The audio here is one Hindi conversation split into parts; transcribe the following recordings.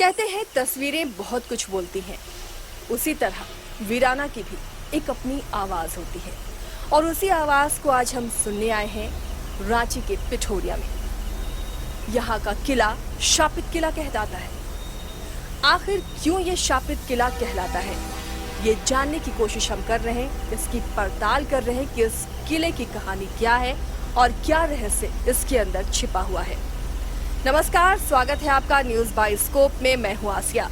कहते हैं तस्वीरें बहुत कुछ बोलती हैं, उसी तरह वीराना की भी एक अपनी आवाज होती है और उसी आवाज को आज हम सुनने आए हैं रांची के पिठोरिया में। यहाँ का किला शापित किला कहलाता है। आखिर क्यों ये शापित किला कहलाता है, ये जानने की कोशिश हम कर रहे हैं, इसकी पड़ताल कर रहे हैं कि इस किले की कहानी क्या है और क्या रहस्य इसके अंदर छिपा हुआ है। नमस्कार, स्वागत है आपका न्यूज बाइस्कोप में। मैं हूं आसिया।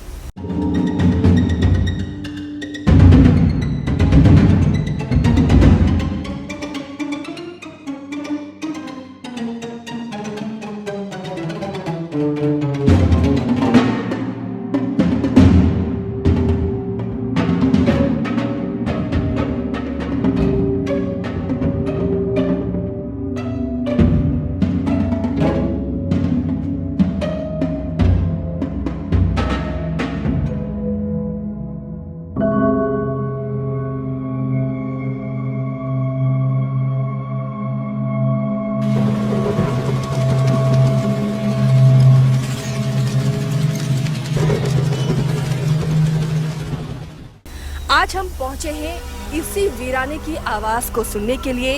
आज हम पहुंचे हैं इसी वीराने की आवाज को सुनने के लिए।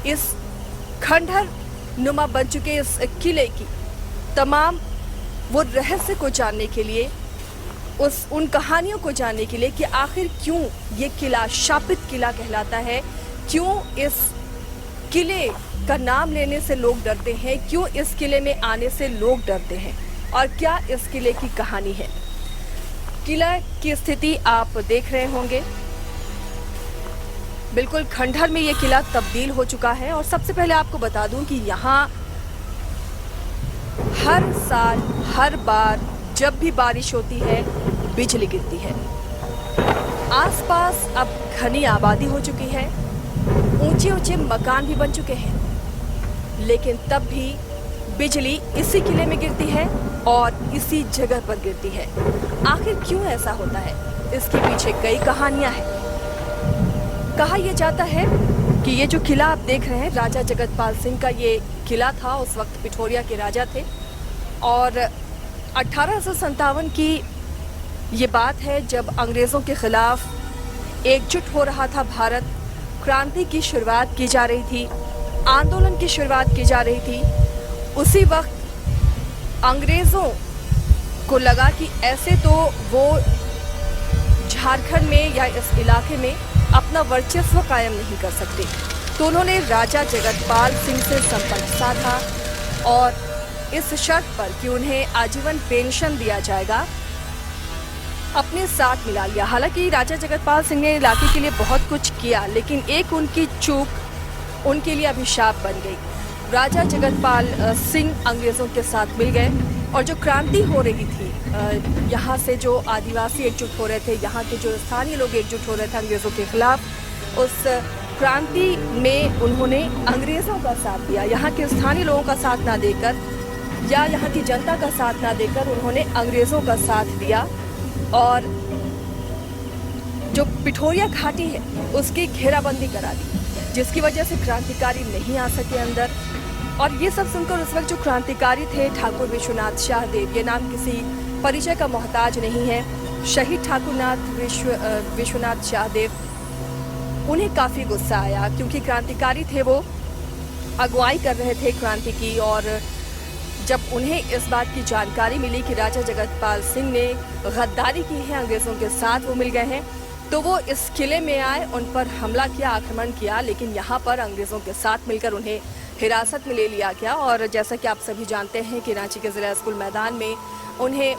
इस खंडहर नुमा बन चुके इस किले की तमाम वो रहस्य को जानने के लिए, उन कहानियों को जानने के लिए कि आखिर क्यों ये किला शापित किला कहलाता है, क्यों इस किले का नाम लेने से लोग डरते हैं, क्यों इस किले में आने से लोग डरते हैं और क्या इस किले की कहानी है। किला की स्थिति आप देख रहे होंगे, बिल्कुल खंडहर में ये किला तब्दील हो चुका है। और सबसे पहले आपको बता दूं कि यहाँ हर साल हर बार जब भी बारिश होती है बिजली गिरती है। आसपास अब घनी आबादी हो चुकी है, ऊंचे ऊंचे मकान भी बन चुके हैं, लेकिन तब भी बिजली इसी किले में गिरती है और इसी जगह पर गिरती है। आखिर क्यों ऐसा होता है, इसके पीछे कई कहानियां हैं। कहा यह जाता है कि ये जो किला आप देख रहे हैं, राजा जगतपाल सिंह का ये किला था। उस वक्त पिठोरिया के राजा थे और 1857 की ये बात है जब अंग्रेज़ों के खिलाफ एकजुट हो रहा था भारत। क्रांति की शुरुआत की जा रही थी, आंदोलन की शुरुआत की जा रही थी। उसी वक्त अंग्रेज़ों को लगा कि ऐसे तो वो झारखंड में या इस इलाके में अपना वर्चस्व कायम नहीं कर सकते, तो उन्होंने राजा जगतपाल सिंह से संपर्क साधा और इस शर्त पर कि उन्हें आजीवन पेंशन दिया जाएगा अपने साथ मिला लिया। हालांकि राजा जगतपाल सिंह ने इलाके के लिए बहुत कुछ किया, लेकिन एक उनकी चूक उनके लिए अभिशाप बन गई। राजा जगतपाल सिंह अंग्रेज़ों के साथ मिल गए और जो क्रांति हो रही थी, यहाँ से जो आदिवासी एकजुट हो रहे थे, यहाँ के जो स्थानीय लोग एकजुट हो रहे थे अंग्रेज़ों के खिलाफ, उस क्रांति में उन्होंने अंग्रेज़ों का साथ दिया। यहाँ के स्थानीय लोगों का साथ ना देकर या यहाँ की जनता का साथ ना देकर उन्होंने अंग्रेज़ों का साथ दिया और जो पिठोरिया घाटी है उसकी घेराबंदी करा दी, जिसकी वजह से क्रांतिकारी नहीं आ सके अंदर। और ये सब सुनकर उस वक्त जो क्रांतिकारी थे ठाकुर विश्वनाथ शाहदेव, ये नाम किसी परिचय का मोहताज नहीं है, शहीद ठाकुरनाथ विश्वनाथ शाहदेव, उन्हें काफ़ी गुस्सा आया क्योंकि क्रांतिकारी थे, वो अगुवाई कर रहे थे क्रांति की। और जब उन्हें इस बात की जानकारी मिली कि राजा जगतपाल सिंह ने गद्दारी की है, अंग्रेज़ों के साथ वो मिल गए हैं, तो वो इस किले में आए, उन पर हमला किया, आक्रमण किया। लेकिन यहाँ पर अंग्रेज़ों के साथ मिलकर उन्हें हिरासत में ले लिया गया और जैसा कि आप सभी जानते हैं कि रांची के ज़िला स्कूल मैदान में उन्हें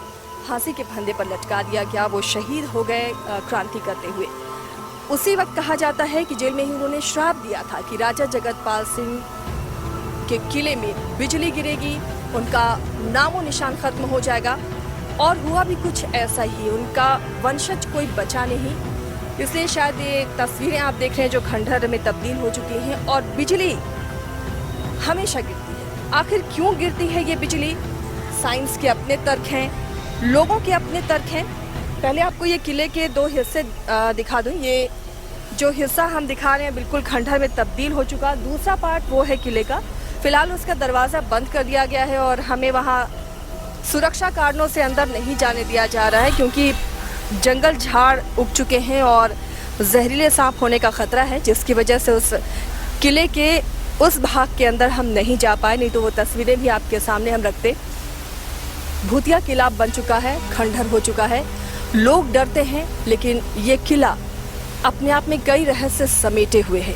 फांसी के फंदे पर लटका दिया गया। वो शहीद हो गए क्रांति करते हुए। उसी वक्त कहा जाता है कि जेल में ही उन्होंने श्राप दिया था कि राजा जगतपाल सिंह के किले में बिजली गिरेगी, उनका नामो निशान खत्म हो जाएगा। और हुआ भी कुछ ऐसा ही, उनका वंशज कोई बचा नहीं। इसलिए शायद ये तस्वीरें आप देख रहे हैं जो खंडहर में तब्दील हो चुकी हैं और बिजली हमेशा गिरती है। आखिर क्यों गिरती है ये बिजली? साइंस के अपने तर्क हैं, लोगों के अपने तर्क हैं। पहले आपको ये किले के दो हिस्से दिखा दूं। ये जो हिस्सा हम दिखा रहे हैं बिल्कुल खंडहर में तब्दील हो चुका, दूसरा पार्ट वो है किले का। फिलहाल उसका दरवाज़ा बंद कर दिया गया है और हमें वहाँ सुरक्षा कारणों से अंदर नहीं जाने दिया जा रहा है क्योंकि जंगल झाड़ उग चुके हैं और जहरीले सांप होने का खतरा है, जिसकी वजह से उस किले के उस भाग के अंदर हम नहीं जा पाए, नहीं तो वो तस्वीरें भी आपके सामने हम रखते। भूतिया किला बन चुका है, खंडहर हो चुका है, लोग डरते हैं, लेकिन ये किला अपने आप में कई रहस्य समेटे हुए है।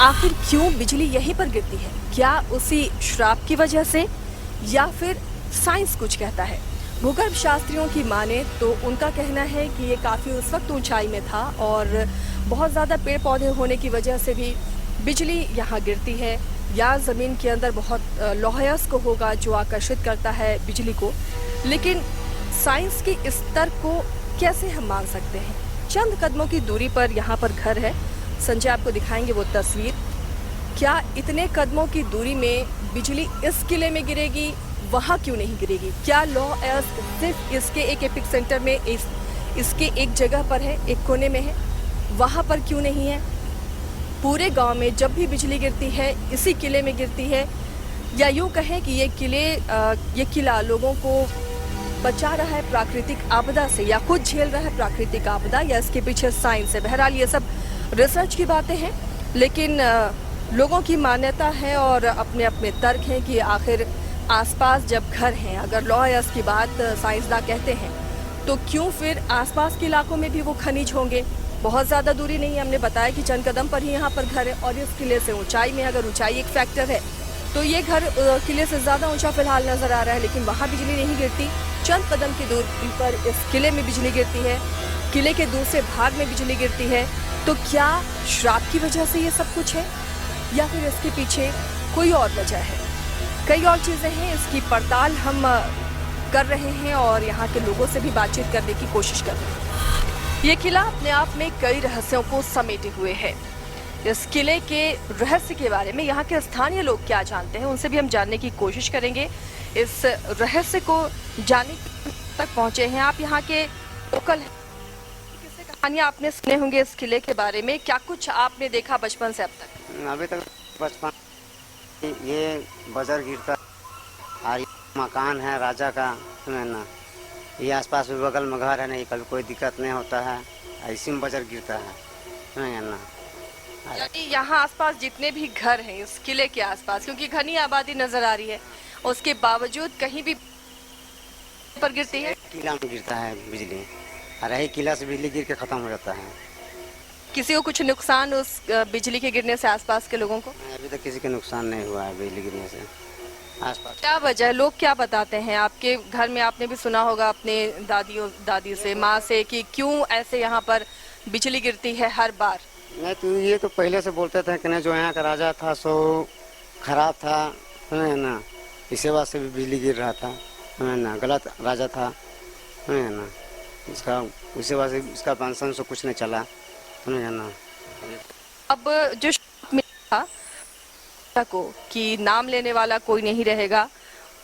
आखिर क्यों बिजली यहीं पर गिरती है? क्या उसी श्राप की वजह से, या फिर साइंस कुछ कहता है? भूगर्भ शास्त्रियों की माने तो उनका कहना है कि ये काफ़ी उस वक्त ऊंचाई में था और बहुत ज़्यादा पेड़ पौधे होने की वजह से भी बिजली यहाँ गिरती है, या ज़मीन के अंदर बहुत लौहयस्क होगा जो आकर्षित करता है बिजली को। लेकिन साइंस के इस तर्क को कैसे हम मान सकते हैं? चंद कदमों की दूरी पर यहाँ पर घर है, संजय आपको दिखाएंगे वो तस्वीर। क्या इतने कदमों की दूरी में बिजली इस किले में गिरेगी, वहाँ क्यों नहीं गिरेगी? क्या लॉ सिर्फ इसके एक एपिक सेंटर में इसके एक जगह पर है, एक कोने में है, वहाँ पर क्यों नहीं है? पूरे गांव में जब भी बिजली गिरती है इसी किले में गिरती है, या यूँ कहें कि ये किला लोगों को बचा रहा है प्राकृतिक आपदा से, या खुद झेल रहा है प्राकृतिक आपदा, या इसके पीछे साइंस है? बहरहाल ये सब रिसर्च की बातें हैं, लेकिन लोगों की मान्यता है और अपने अपने तर्क हैं कि आखिर आसपास जब घर हैं, अगर लॉयर्स की बात साइंसदान कहते हैं, तो क्यों फिर आसपास के इलाकों में भी वो खनिज होंगे? बहुत ज़्यादा दूरी नहीं है, हमने बताया कि चंद कदम पर ही यहाँ पर घर है, और इस किले से ऊंचाई में, अगर ऊंचाई एक फैक्टर है तो ये घर किले से ज़्यादा ऊंचा फिलहाल नज़र आ रहा है, लेकिन वहाँ बिजली नहीं गिरती। चंद कदम की दूरी पर इस किले में बिजली गिरती है, किले के दूसरे भाग में बिजली गिरती है। तो क्या श्राप की वजह से ये सब कुछ है, या फिर इसके पीछे कोई और वजह है? कई और चीज़ें हैं, इसकी पड़ताल हम कर रहे हैं और यहाँ के लोगों से भी बातचीत करने की कोशिश कर रहे हैं। ये किला अपने आप में कई रहस्यों को समेटे हुए है। इस किले के रहस्य के बारे में यहाँ के स्थानीय लोग क्या जानते हैं, उनसे भी हम जानने की कोशिश करेंगे। इस रहस्य को जानने तक पहुँचे हैं आप, यहाँ के लोकल हैं। किससे कहानियाँ आपने सुने होंगे इस किले के बारे में, क्या कुछ आपने देखा बचपन से अब तक? अभी तक बचपन ये बजर गिरता और ये मकान है राजा का, है ना। ये आसपास भी बगल में घर है, नहीं कभी कोई दिक्कत नहीं होता है, इसी में बजर गिरता है ना। यानी यहाँ आसपास जितने भी घर हैं इस किले के आसपास, क्योंकि घनी आबादी नजर आ रही है, उसके बावजूद कहीं भी पर गिरती है? किला में गिरता है बिजली, और यही किला से बिजली गिर के खत्म हो जाता है। किसी को कुछ नुकसान उस बिजली के गिरने से आसपास के लोगों को? अभी तक किसी के नुकसान नहीं हुआ है बिजली गिरने से आसपास। क्या वजह है, लोग क्या बताते हैं? आपके घर में आपने भी सुना होगा अपने दादी से, माँ से, कि क्यों ऐसे यहाँ पर बिजली गिरती है हर बार? नहीं तो ये तो पहले से बोलते थे कि जो यहाँ का राजा था सो खराब था, है ना, इसी बात से भी बिजली गिर रहा था, है ना, गलत राजा था, है ना, इसका उसी बात से इसका पेंशन से कुछ नहीं चला, है ना। अब जो मिला को कि नाम लेने वाला कोई नहीं रहेगा,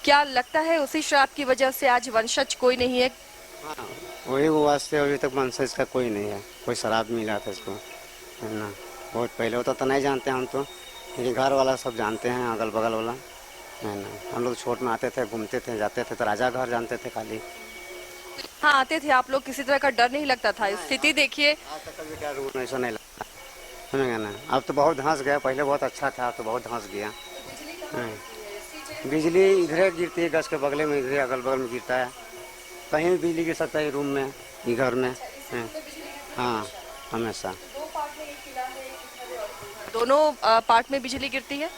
क्या लगता है उसी श्राप की वजह से आज वंशज कोई नहीं है? हाँ, वही वास्ते अभी तक वंशज का कोई नहीं है, कोई शराब मिला था इसको, है ना। बहुत पहले होता तो नहीं जानते हम तो, लेकिन घर वाला सब जानते हैं, अगल बगल वाला, है ना। हम लोग छोट में आते थे, घूमते थे, जाते थे, तो राजा घर जानते थे खाली। हाँ, आते थे आप लोग, किसी तरह का डर नहीं लगता था? स्थिति देखिए, आज तक कभी क्या रूल ऐसा नहीं लगता, है ना। अब तो बहुत धंस गया, पहले बहुत अच्छा था, अब तो बहुत धंस गया। बिजली इधर गिरती है, गज के बगले में, इधर अगल बगल में गिरता है, कहीं भी बिजली गिर सकता है, रूम में, घर में, हाँ, हमेशा। दोनों पार्ट में बिजली गिरती है?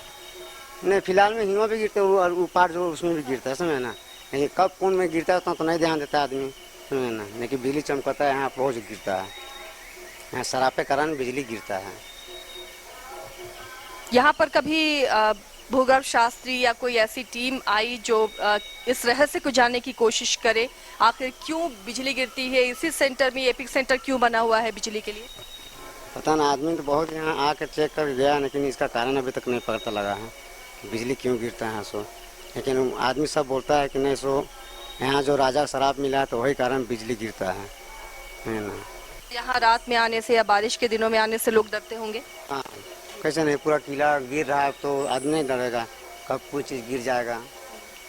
नहीं, फिलहाल में हिंगों भी गिरते हैं, और वो पार्ट जो उसमें भी गिरता है, समझे ना। नहीं कब कौन में गिरता है तो नहीं ध्यान देता आदमी, समझे ना। लेकिन बिजली चमकता है, यहाँ बहुत गिरता है, यहाँ शराब के कारण बिजली गिरता है। यहाँ पर कभी भूगर्भ शास्त्री या कोई ऐसी टीम आई जो इस रहस्य को जानने की कोशिश करे, आखिर क्यों बिजली गिरती है, इसी सेंटर में एपिक सेंटर क्यों बना हुआ है बिजली के लिए? पता ना, आदमी तो बहुत यहाँ आकर चेक कर गया, लेकिन इसका कारण अभी तक नहीं पता लगा है कि बिजली क्यों गिरता है सो। लेकिन आदमी सब बोलता है कि नहीं सो यहाँ जो राजा शराब मिला है तो वही कारण बिजली गिरता है ना। यहाँ रात में आने से या बारिश के दिनों में आने से लोग डरते होंगे? हाँ, कैसे नहीं, पूरा किला गिर रहा है तो आदमी नहीं डरेगा, कब कोई चीज़ गिर जाएगा,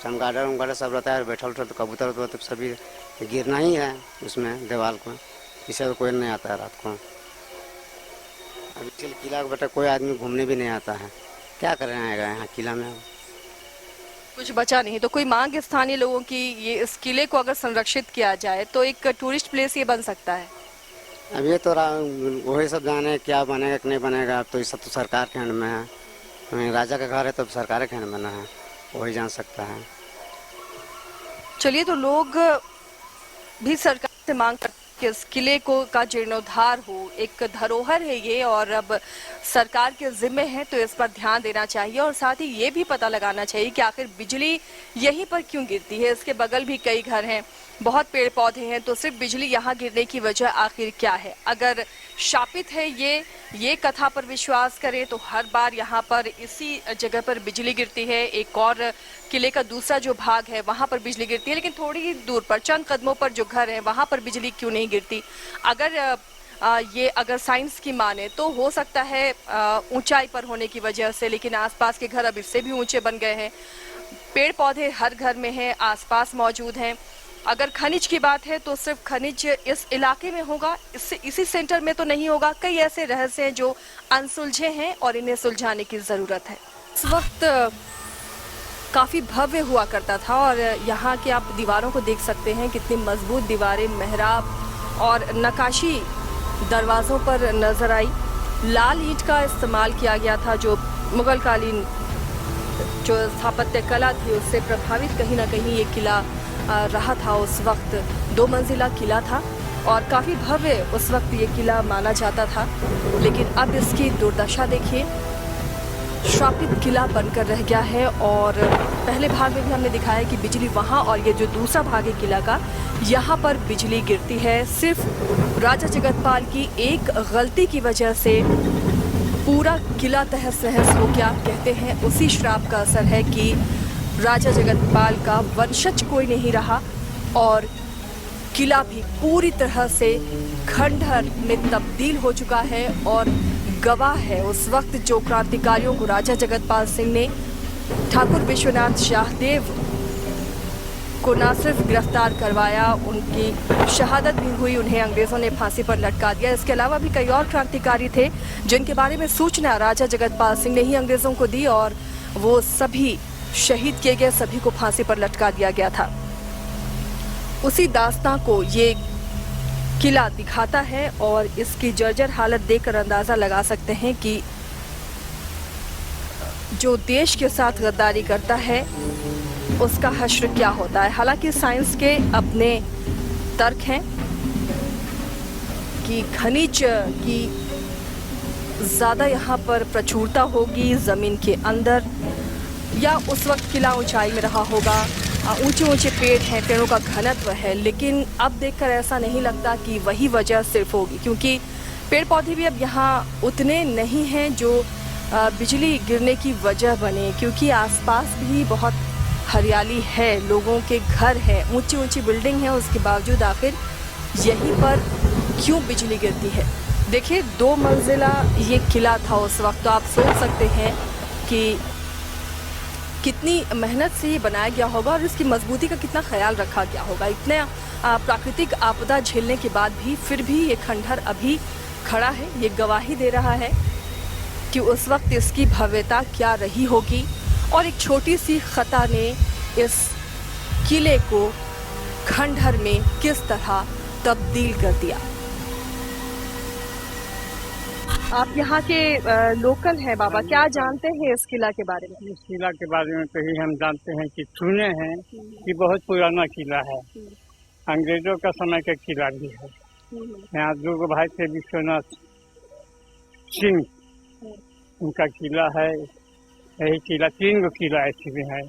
चमगादड़ उमगादड़ सब रहता है, बैठा उठा तो कबूतर उतर तो सभी गिरना ही है उसमें दीवार को, इसे तो कोई नहीं आता है रात को। अभी चल किला बेटा कोई आदमी घूमने भी नहीं आता है, क्या कर रहे आएगा यहाँ किला में। कुछ बचा नहीं, तो कोई मांग है स्थानीय लोगों की ये इस किले को अगर संरक्षित किया जाए तो एक टूरिस्ट प्लेस ये बन सकता है। अब ये तो वही सब जाने क्या बनेगा कि नहीं बनेगा, अब तो ये सब तो सरकार के हैंड में है, राजा का घर है तो सरकार के हैंड में ना है, वही जान सकता है। चलिए, तो लोग भी सरकार से मांग करते हैं कि इस किले को का जीर्णोद्धार हो, एक धरोहर है ये और अब सरकार के जिम्मे है तो इस पर ध्यान देना चाहिए और साथ ही ये भी पता लगाना चाहिए कि आखिर बिजली यहीं पर क्यों गिरती है। इसके बगल भी कई घर हैं, बहुत पेड़ पौधे हैं, तो सिर्फ बिजली यहाँ गिरने की वजह आखिर क्या है। अगर शापित है ये कथा पर विश्वास करें तो हर बार यहाँ पर इसी जगह पर बिजली गिरती है। एक और किले का दूसरा जो भाग है वहां पर बिजली गिरती है, लेकिन थोड़ी ही दूर पर चंद कदमों पर जो घर है वहां पर बिजली क्यों नहीं गिरती। अगर साइंस की माने तो हो सकता है ऊंचाई पर होने की वजह से, लेकिन आसपास के घर अब इससे भी ऊंचे बन गए हैं। पेड़ पौधे हर घर में हैं, आसपास मौजूद हैं। अगर खनिज की बात है तो सिर्फ खनिज इस इलाके में होगा, इसी सेंटर में तो नहीं होगा। कई ऐसे रहस्य हैं जो अनसुलझे हैं और इन्हें सुलझाने की जरूरत है। इस वक्त काफी भव्य हुआ करता था और यहाँ के आप दीवारों को देख सकते हैं, कितनी मजबूत दीवारें, मेहराब और नक्काशी दरवाजों पर नजर आई। लाल ईंट का इस्तेमाल किया गया था, जो मुगल कालीन जो स्थापत्य कला थी उससे प्रभावित कहीं ना कहीं ये किला रहा था। उस वक्त 2 मंजिला किला था और काफी भव्य उस वक्त ये किला माना जाता था, लेकिन अब इसकी दुर्दशा देखिए, श्रापित किला बनकर रह गया है। और पहले भाग में भी हमने दिखाया कि बिजली वहां, और ये जो दूसरा भाग है किला का, यहाँ पर बिजली गिरती है। सिर्फ राजा जगतपाल की एक गलती की वजह से पूरा किला तहस नहस हो गया। कहते हैं उसी श्राप का असर है कि राजा जगतपाल का वंशज कोई नहीं रहा और किला भी पूरी तरह से खंडहर में तब्दील हो चुका है। और गवाह है उस वक्त जो क्रांतिकारियों को राजा जगतपाल सिंह ने ठाकुर विश्वनाथ शाहदेव को न सिर्फ गिरफ्तार करवाया, उनकी शहादत भी हुई, उन्हें अंग्रेजों ने फांसी पर लटका दिया। इसके अलावा भी कई और क्रांतिकारी थे जिनके बारे में सूचना राजा जगतपाल सिंह ने ही अंग्रेजों को दी और वो सभी शहीद किए गए, सभी को फांसी पर लटका दिया गया था। उसी दास्तां को ये किला दिखाता है और इसकी जर्जर हालत देखकर अंदाजा लगा सकते हैं कि जो देश के साथ गद्दारी करता है उसका हश्र क्या होता है। हालांकि साइंस के अपने तर्क हैं कि खनिज की ज्यादा यहाँ पर प्रचुरता होगी जमीन के अंदर, या उस वक्त किला ऊंचाई में रहा होगा, ऊंचे ऊंचे पेड़ हैं, पेड़ों का घनत्व है। लेकिन अब देखकर ऐसा नहीं लगता कि वही वजह सिर्फ होगी, क्योंकि पेड़ पौधे भी अब यहाँ उतने नहीं हैं जो बिजली गिरने की वजह बने, क्योंकि आसपास भी बहुत हरियाली है, लोगों के घर हैं, ऊंची ऊंची बिल्डिंग है, उसके बावजूद आखिर यहीं पर क्यों बिजली गिरती है। देखिए 2 मंजिला ये किला था उस वक्त, तो आप सोच सकते हैं कि कितनी मेहनत से ये बनाया गया होगा और इसकी मजबूती का कितना ख्याल रखा गया होगा। इतने प्राकृतिक आपदा झेलने के बाद भी फिर भी ये खंडहर अभी खड़ा है। ये गवाही दे रहा है कि उस वक्त इसकी भव्यता क्या रही होगी और एक छोटी सी खता ने इस किले को खंडहर में किस तरह तब्दील कर दिया। आप यहाँ के लोकल हैं बाबा, क्या जानते हैं इस किला के बारे में? इस किला के बारे में तो ही हम जानते हैं कि सुने हैं कि बहुत पुराना किला है, अंग्रेजों का समय का किला भी है। यहाँ 2 भाई थे, विश्वनाथ सिंह, उनका किला है। यही किला 3 किला ऐसे भी है।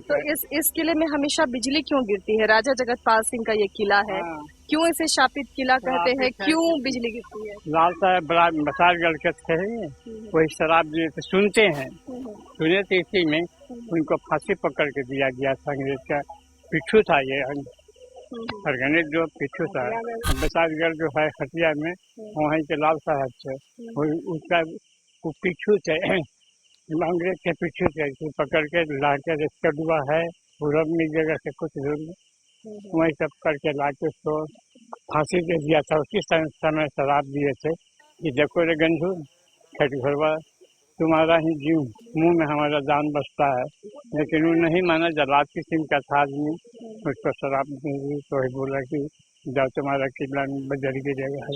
तो इस किले में हमेशा बिजली क्यों गिरती है? राजा जगतपाल सिंह का ये किला है, क्यों इसे शापित किला कहते हैं, क्यों बिजली गिरती है? लाल साहब बड़ा बसारगढ़ के थे, वही शराब जो सुनते हैं, सुने थे, इसी में उनको फांसी पकड़ के दिया गया था। अंग्रेज का पिट्ठू था ये, फरगने जो पिट्ठू था, बसारगढ़ जो है खटिया में, वहीं के लाल साहब थे, उसका पिट्ठू थे, अंग्रेज के पीछे से पकड़ के ला के कदुआ है पूरब में जगह से कुछ दूर में, वही सब करके ला के उसको फांसी दे दिया था। उसी समय शराब दिए थे कि देखो रे गंधू खट घरवा, तुम्हारा ही जीव मुंह में हमारा जान बसता है। लेकिन वो नहीं माना, जलाद किस्म का था आदमी, उसको शराब दे दी तो ही बोला कि जाओ तुम्हारा किला बजर गिरेगा है,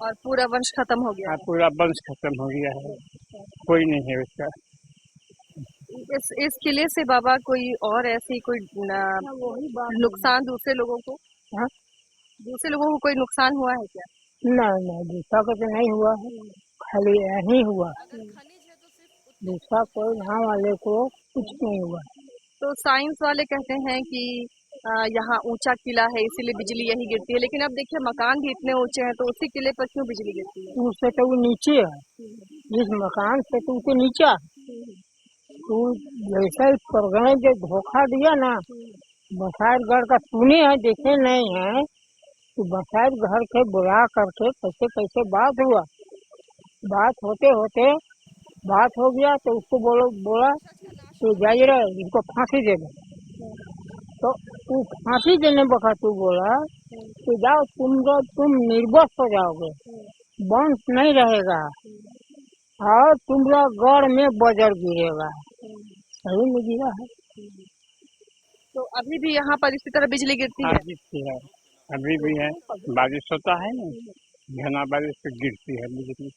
और पूरा वंश खत्म हो गया। पूरा वंश खत्म हो गया है, कोई नहीं है उसका। इस किले से बाबा कोई और ऐसी कोई नुकसान दूसरे लोगों को, हाँ? दूसरे लोगों को कोई नुकसान हुआ है क्या? नहीं दूसरा को तो नहीं हुआ है, खाली यही हुआ। दूसरा कोई यहाँ वाले को कुछ नहीं हुआ। तो साइंस वाले कहते हैं कि यहाँ ऊंचा किला है इसीलिए बिजली यही गिरती है, लेकिन अब देखिए मकान भी इतने ऊंचे हैं तो उसी किले पर क्यों बिजली गिरती है? उससे तो वो नीचे है, जिस मकान से तो उसके नीचे है। तो जैसा इस परगने जो धोखा दिया ना, बसाइरगढ़ का सुने हैं देखे नहीं है, तो बसाइरगढ़ के बुला करके कैसे कैसे बात हुआ। बात होते होते बात हो गया तो उसको बोला तो जाइए रहे इनको फांसी दे दो। तो तू फांसी देने बखत तू बोला तो जाओ तुम निर्वस्त्र हो जाओगे, वंश नहीं रहेगा और तुम्हारा गढ़ में बजर गिरेगा। सही में गिरा है। तो अभी भी यहाँ पर इसी तरह बिजली गिरती है? है, अभी भी है। बारिश होता है ना, घना बारिश से गिरती है बिजली,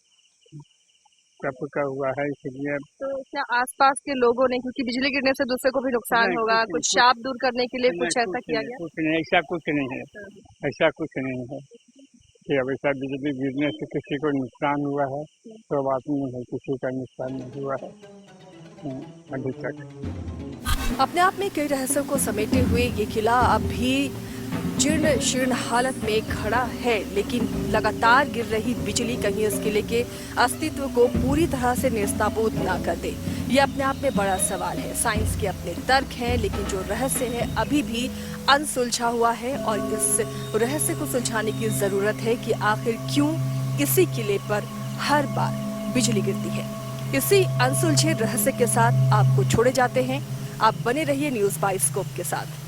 का हुआ है इसलिए। तो क्या आसपास के लोगों ने, क्योंकि बिजली गिरने से दूसरे को भी नुकसान होगा, कुछ शाप दूर करने के लिए कुछ ऐसा किया गया? कुछ नहीं, ऐसा कुछ नहीं है, ऐसा कुछ नहीं है कि अब ऐसा बिजली गिरने से किसी को नुकसान हुआ है, तो बात नहीं है, किसी का नुकसान नहीं हुआ है अभी तक। अपने आप में कई रहस्यों को समेटे हुए ये किला अब भी जीर्ण शीर्ण हालत में खड़ा है, लेकिन लगातार गिर रही बिजली कहीं इस किले के अस्तित्व को पूरी तरह से नेस्तनाबूद ना कर दे। ये अपने आप में बड़ा सवाल है। साइंस के अपने तर्क हैं, लेकिन जो रहस्य है अभी भी अनसुलझा हुआ है और इस रहस्य को सुलझाने की जरूरत है कि आखिर क्यों इसी किले पर हर बार बिजली गिरती है। इसी अनसुलझे रहस्य के साथ आपको छोड़े जाते हैं। आप बने रहिए न्यूज़ बाइस्कोप के साथ।